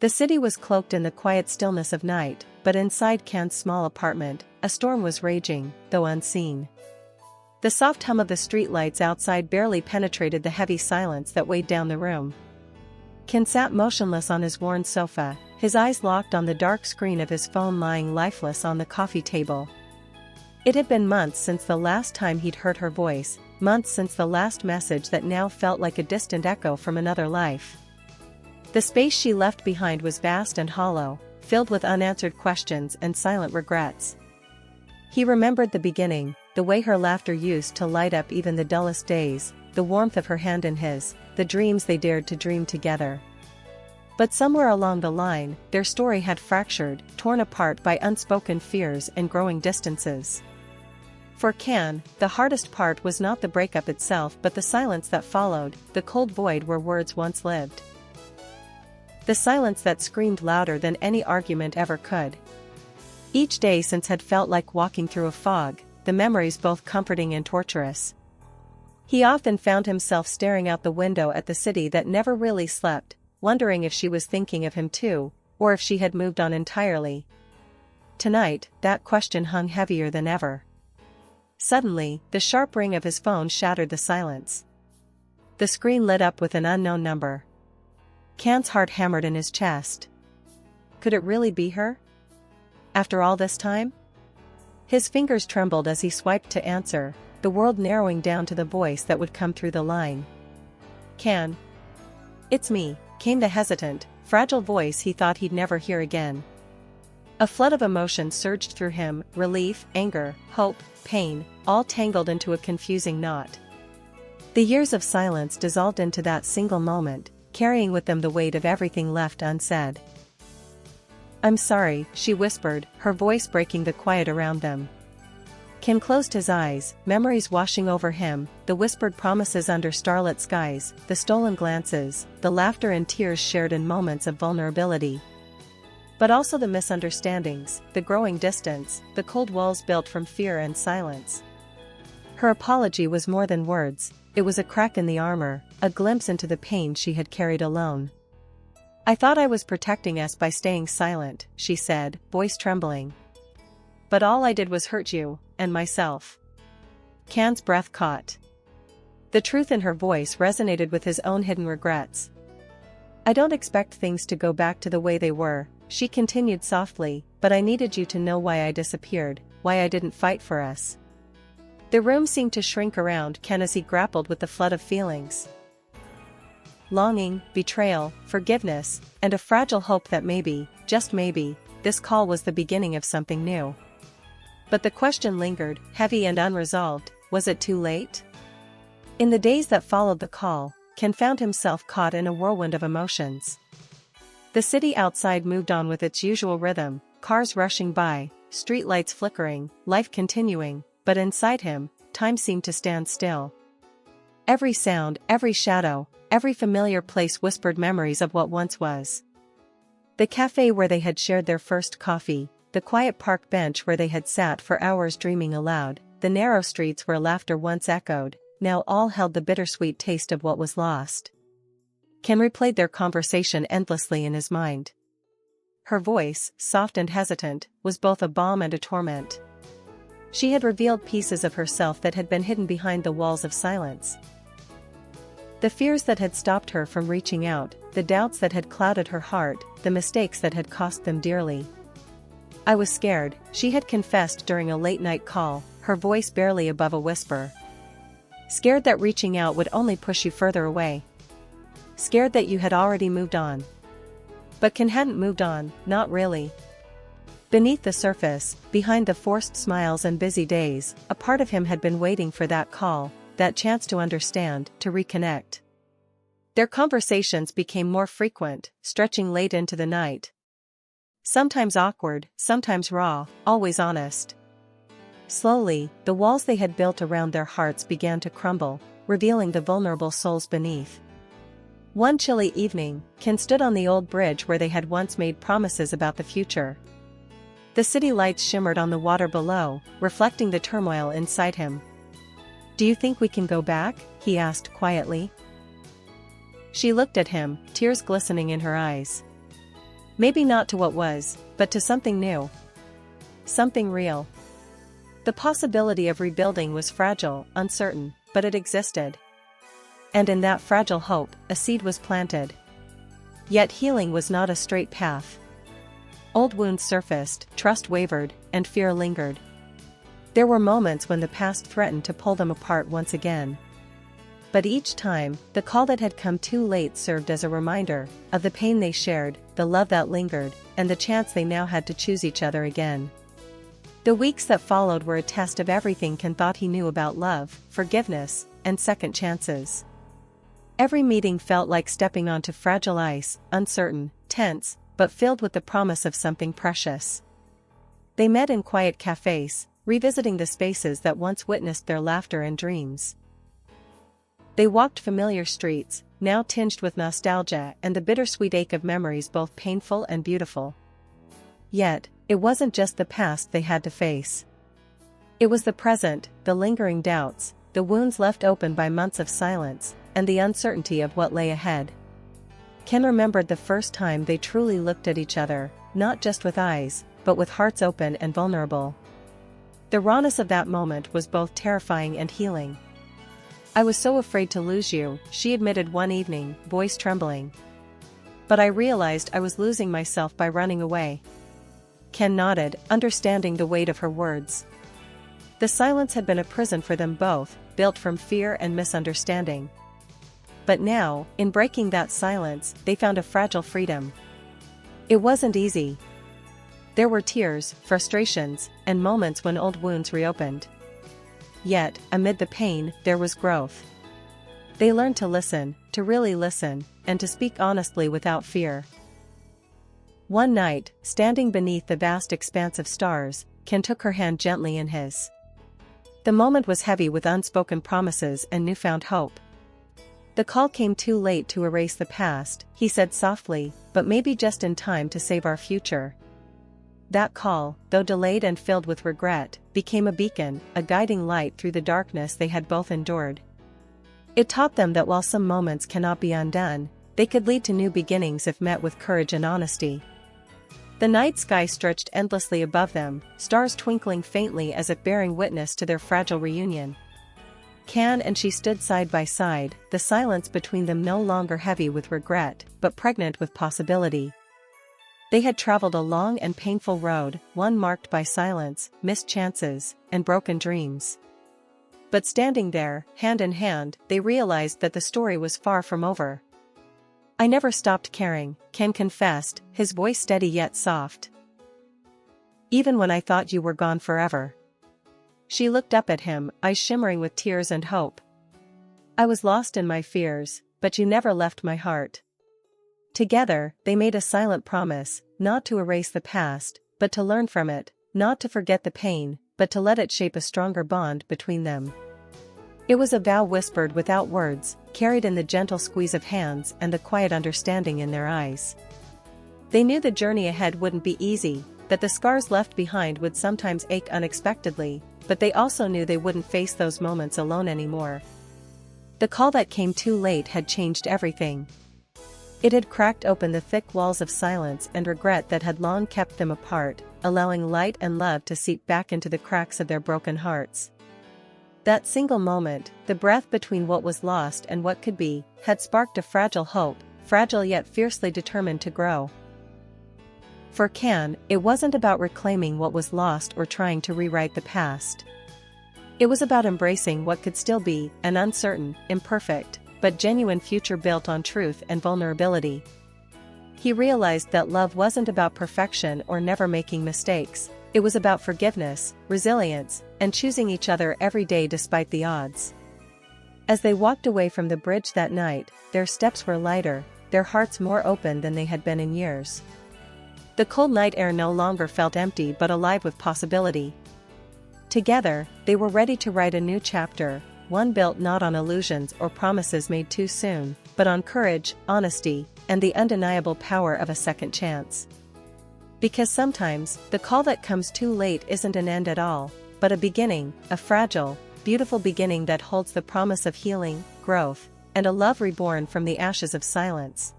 The city was cloaked in the quiet stillness of night, but inside Can's small apartment, a storm was raging, though unseen. The soft hum of the streetlights outside barely penetrated the heavy silence that weighed down the room. Can sat motionless on his worn sofa, his eyes locked on the dark screen of his phone lying lifeless on the coffee table. It had been months since the last time he'd heard her voice, months since the last message that now felt like a distant echo from another life. The space she left behind was vast and hollow, filled with unanswered questions and silent regrets. He remembered the beginning, the way her laughter used to light up even the dullest days, the warmth of her hand in his, the dreams they dared to dream together. But somewhere along the line, their story had fractured, torn apart by unspoken fears and growing distances. For Can, the hardest part was not the breakup itself but the silence that followed, the cold void where words once lived. The silence that screamed louder than any argument ever could. Each day since had felt like walking through a fog, the memories both comforting and torturous. He often found himself staring out the window at the city that never really slept, wondering if she was thinking of him too, or if she had moved on entirely. Tonight, that question hung heavier than ever. Suddenly, the sharp ring of his phone shattered the silence. The screen lit up with an unknown number. Can's heart hammered in his chest. Could it really be her? After all this time? His fingers trembled as he swiped to answer, the world narrowing down to the voice that would come through the line. Can. It's me, came the hesitant, fragile voice he thought he'd never hear again. A flood of emotion surged through him, relief, anger, hope, pain, all tangled into a confusing knot. The years of silence dissolved into that single moment, carrying with them the weight of everything left unsaid. I'm sorry, she whispered, her voice breaking the quiet around them. Can closed his eyes, memories washing over him, the whispered promises under starlit skies, the stolen glances, the laughter and tears shared in moments of vulnerability. But also the misunderstandings, the growing distance, the cold walls built from fear and silence. Her apology was more than words, it was a crack in the armor, a glimpse into the pain she had carried alone. I thought I was protecting us by staying silent, she said, voice trembling. But all I did was hurt you, and myself. Can's breath caught. The truth in her voice resonated with his own hidden regrets. I don't expect things to go back to the way they were, she continued softly, but I needed you to know why I disappeared, why I didn't fight for us. The room seemed to shrink around Can as he grappled with the flood of feelings. Longing, betrayal, forgiveness, and a fragile hope that maybe, just maybe, this call was the beginning of something new. But the question lingered, heavy and unresolved, was it too late? In the days that followed the call, Can found himself caught in a whirlwind of emotions. The city outside moved on with its usual rhythm, cars rushing by, streetlights flickering, life continuing, but inside him, time seemed to stand still. Every sound, every shadow, every familiar place whispered memories of what once was. The cafe where they had shared their first coffee, the quiet park bench where they had sat for hours dreaming aloud, the narrow streets where laughter once echoed, now all held the bittersweet taste of what was lost. Can replayed their conversation endlessly in his mind. Her voice, soft and hesitant, was both a balm and a torment. She had revealed pieces of herself that had been hidden behind the walls of silence. The fears that had stopped her from reaching out, the doubts that had clouded her heart, the mistakes that had cost them dearly. I was scared, she had confessed during a late-night call, her voice barely above a whisper. Scared that reaching out would only push you further away. Scared that you had already moved on. But Can hadn't moved on, not really. Beneath the surface, behind the forced smiles and busy days, a part of him had been waiting for that call, that chance to understand, to reconnect. Their conversations became more frequent, stretching late into the night. Sometimes awkward, sometimes raw, always honest. Slowly, the walls they had built around their hearts began to crumble, revealing the vulnerable souls beneath. One chilly evening, Can stood on the old bridge where they had once made promises about the future. The city lights shimmered on the water below, reflecting the turmoil inside him. Do you think we can go back? He asked quietly. She looked at him, tears glistening in her eyes. Maybe not to what was, but to something new. Something real. The possibility of rebuilding was fragile, uncertain, but it existed. And in that fragile hope, a seed was planted. Yet healing was not a straight path. Old wounds surfaced, trust wavered, and fear lingered. There were moments when the past threatened to pull them apart once again. But each time, the call that had come too late served as a reminder of the pain they shared, the love that lingered, and the chance they now had to choose each other again. The weeks that followed were a test of everything Can thought he knew about love, forgiveness, and second chances. Every meeting felt like stepping onto fragile ice, uncertain, tense, but filled with the promise of something precious. They met in quiet cafes, revisiting the spaces that once witnessed their laughter and dreams. They walked familiar streets, now tinged with nostalgia and the bittersweet ache of memories both painful and beautiful. Yet, it wasn't just the past they had to face. It was the present, the lingering doubts, the wounds left open by months of silence, and the uncertainty of what lay ahead. Can remembered the first time they truly looked at each other, not just with eyes, but with hearts open and vulnerable. The rawness of that moment was both terrifying and healing. "I was so afraid to lose you," she admitted one evening, voice trembling. "But I realized I was losing myself by running away." Can nodded, understanding the weight of her words. The silence had been a prison for them both, built from fear and misunderstanding. But now, in breaking that silence, they found a fragile freedom. It wasn't easy. There were tears, frustrations, and moments when old wounds reopened. Yet, amid the pain, there was growth. They learned to listen, to really listen, and to speak honestly without fear. One night, standing beneath the vast expanse of stars, Can took her hand gently in his. The moment was heavy with unspoken promises and newfound hope. "The call came too late to erase the past," he said softly, "but maybe just in time to save our future." That call, though delayed and filled with regret, became a beacon, a guiding light through the darkness they had both endured. It taught them that while some moments cannot be undone, they could lead to new beginnings if met with courage and honesty. The night sky stretched endlessly above them, stars twinkling faintly as if bearing witness to their fragile reunion. Can and she stood side by side, the silence between them no longer heavy with regret, but pregnant with possibility. They had traveled a long and painful road, one marked by silence, missed chances, and broken dreams. But standing there, hand in hand, they realized that the story was far from over. "I never stopped caring," Can confessed, his voice steady yet soft. "Even when I thought you were gone forever." She looked up at him, eyes shimmering with tears and hope. "I was lost in my fears, but you never left my heart." Together, they made a silent promise, not to erase the past, but to learn from it, not to forget the pain, but to let it shape a stronger bond between them. It was a vow whispered without words, carried in the gentle squeeze of hands and the quiet understanding in their eyes. They knew the journey ahead wouldn't be easy, that the scars left behind would sometimes ache unexpectedly, but they also knew they wouldn't face those moments alone anymore. The call that came too late had changed everything. It had cracked open the thick walls of silence and regret that had long kept them apart, allowing light and love to seep back into the cracks of their broken hearts. That single moment, the breath between what was lost and what could be, had sparked a fragile hope, fragile yet fiercely determined to grow. For Can, it wasn't about reclaiming what was lost or trying to rewrite the past. It was about embracing what could still be, an uncertain, imperfect, but genuine future built on truth and vulnerability. He realized that love wasn't about perfection or never making mistakes. It was about forgiveness, resilience, and choosing each other every day despite the odds. As they walked away from the bridge that night, their steps were lighter, their hearts more open than they had been in years. The cold night air no longer felt empty but alive with possibility. Together, they were ready to write a new chapter, one built not on illusions or promises made too soon, but on courage, honesty, and the undeniable power of a second chance. Because sometimes, the call that comes too late isn't an end at all, but a beginning, a fragile, beautiful beginning that holds the promise of healing, growth, and a love reborn from the ashes of silence.